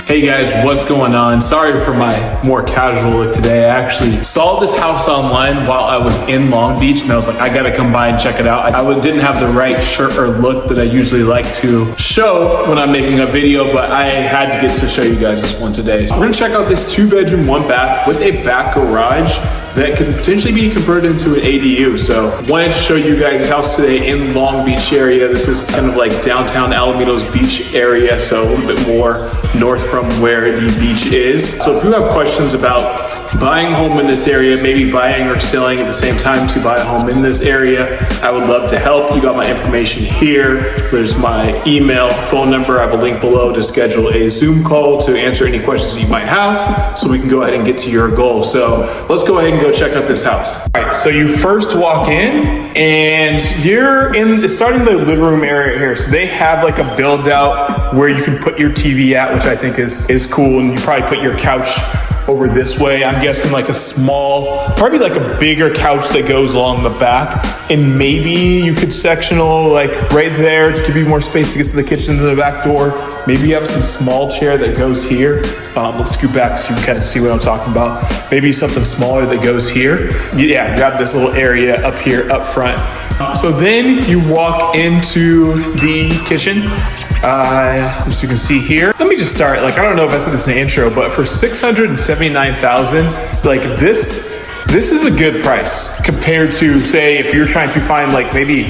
Hey guys, what's going on? Sorry for my more casual look today. I actually saw this house online while I was in Long Beach and I was like, I gotta come by and check it out. I didn't have the right shirt or look that I usually like to show when I'm making a video, but I had to get to show you guys this one today. So we're gonna check out this 2-bedroom, 1-bath with a back garage that could potentially be converted into an ADU. So wanted to show you guys this house today in Long Beach area. This is kind of like downtown Alamitos Beach area, so a little bit more north from where the beach is. So if you have questions about buying a home in this area, maybe buying or selling at the same time to buy a home in this area, I would love to help. You got my information here. There's my email, phone number. I have a link below to schedule a Zoom call to answer any questions that you might have so we can go ahead and get to your goal. So let's go ahead and go check out this house. All right, so you first walk in and you're starting the living room area here. So they have like a build out where you can put your TV at, which I think is cool. And you probably put your couch over this way. I'm guessing like a small, probably like a bigger couch that goes along the back. And maybe you could sectional like right there to give you more space to get to the kitchen to the back door. Maybe you have some small chair that goes here. Let's scoot back so you can kind of see what I'm talking about. Maybe something smaller that goes here. Yeah, you have this little area up here, up front. So then you walk into the kitchen. As you can see here, let me just start. Like, I don't know if I said this in the intro, but for $679,000, like this is a good price compared to, say, if you're trying to find like maybe,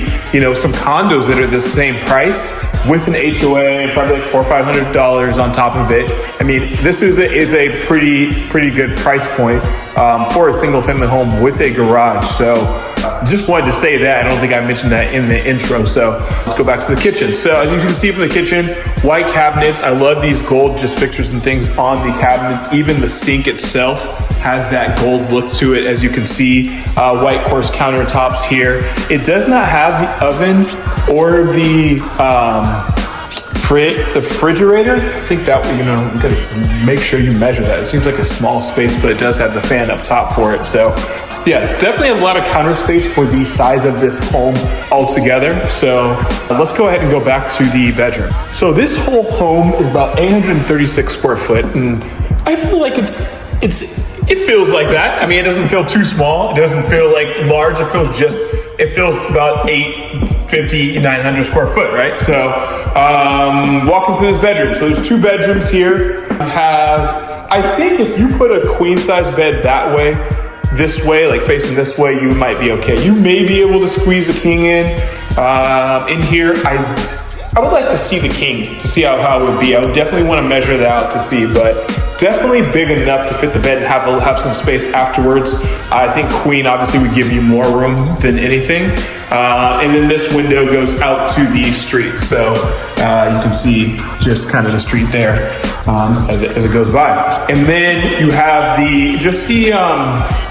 some condos that are the same price with an HOA, probably like $400 or $500 on top of it. I mean, this is a pretty good price point for a single family home with a garage. So just wanted to say that. I don't think I mentioned that in the intro. So let's go back to the kitchen. So as you can see from the kitchen, white cabinets. I love these gold just fixtures and things on the cabinets. Even the sink itself has that gold look to it. As you can see, white coarse countertops here. It does not have the oven or the refrigerator. I think that, you gotta make sure you measure that. It seems like a small space, but it does have the fan up top for it. So yeah, definitely has a lot of counter space for the size of this home altogether. So let's go ahead and go back to the bedroom. So this whole home is about 836 square foot, and I feel like it feels like that. I mean, it doesn't feel too small. It doesn't feel like large. It feels about 850, 900 square foot, right? So walk into this bedroom. So there's 2 bedrooms here. I think if you put a queen size bed this way, like facing this way, you might be okay. You may be able to squeeze a king in here. I would like to see the king to see how it would be. I would definitely want to measure that out to see, but definitely big enough to fit the bed and have some space afterwards. I think queen obviously would give you more room than anything. And then this window goes out to the street. So you can see just kind of the street there as it goes by. And then you have the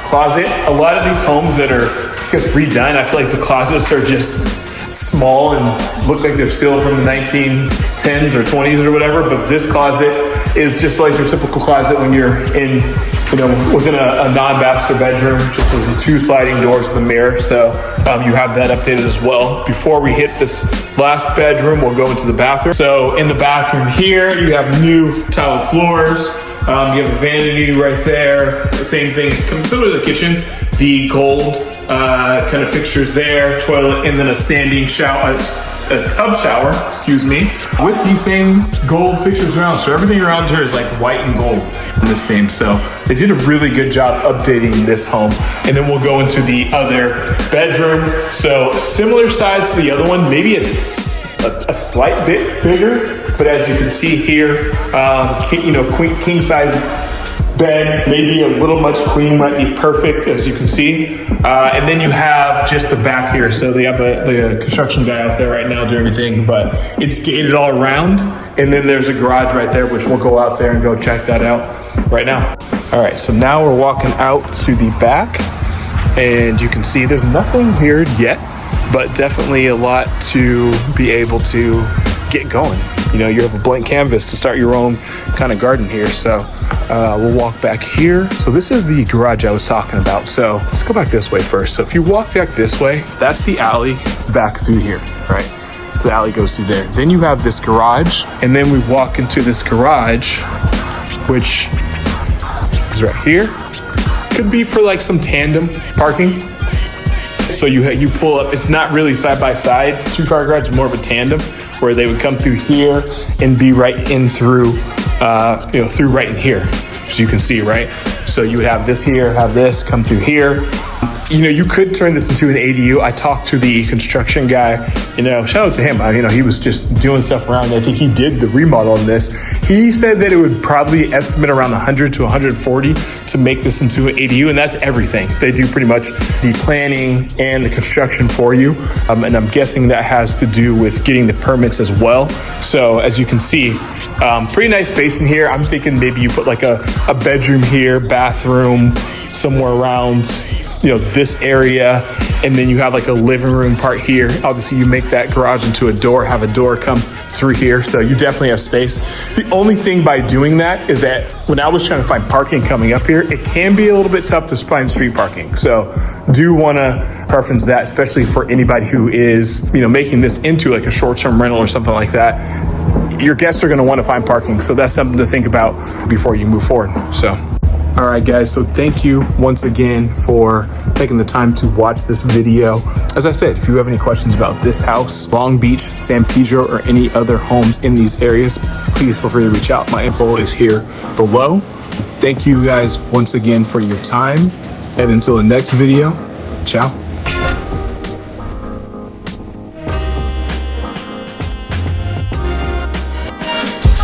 closet. A lot of these homes that are, I guess, redone, I feel like the closets are just small and look like they're still from the 1910s or 20s or whatever, but this closet is just like your typical closet when you're in, within a non-master bedroom, just with the 2 sliding doors with the mirror. So you have that updated as well. Before we hit this last bedroom, we'll go into the bathroom. So in the bathroom here, you have new tile floors. You have a vanity right there. The same thing, similar to the kitchen. The gold kind of fixtures there, toilet, and then a standing shower, a tub shower, with these same gold fixtures around. So everything around here is like white and gold in this thing. So they did a really good job updating this home. And then we'll go into the other bedroom. So similar size to the other one, maybe a slight bit bigger, but as you can see here, king size bed, maybe a little much queen might be perfect, as you can see. And then you have just the back here. So they have the construction guy out there right now doing everything, but it's gated all around. And then there's a garage right there, which we'll go out there and go check that out right now. All right, so now we're walking out to the back, and you can see there's nothing here yet, but definitely a lot to be able to get going. You have a blank canvas to start your own kind of garden here. So we'll walk back here. So this is the garage I was talking about. So let's go back this way first. So if you walk back this way, that's the alley back through here, right? So the alley goes through there. Then you have this garage, and then we walk into this garage which is right here. Could be for like some tandem parking. So you pull up, it's not really side by side, 2-car garage, more of a tandem where they would come through here and be right in through, through right in here. So you can see, right? So you would have this here, have this come through here. You could turn this into an ADU. I talked to the construction guy, shout out to him. He was just doing stuff around. I think he did the remodel on this. He said that it would probably estimate around 100 to 140 to make this into an ADU, and that's everything. They do pretty much the planning and the construction for you. And I'm guessing that has to do with getting the permits as well. So as you can see, pretty nice space in here. I'm thinking maybe you put like a bedroom here, bathroom, somewhere around this area, and then you have like a living room part here. Obviously you make that garage into a door, have a door come through here, so you definitely have space. The only thing by doing that is that when I was trying to find parking coming up here, it can be a little bit tough to find street parking. So do want to preference that, especially for anybody who is making this into like a short-term rental or something like that. Your guests are going to want to find parking, so that's something to think about before you move forward. So all right, guys, so thank you once again for taking the time to watch this video. As I said, if you have any questions about this house, Long Beach, San Pedro, or any other homes in these areas, please feel free to reach out. My info is here below. Thank you guys once again for your time. And until the next video, ciao.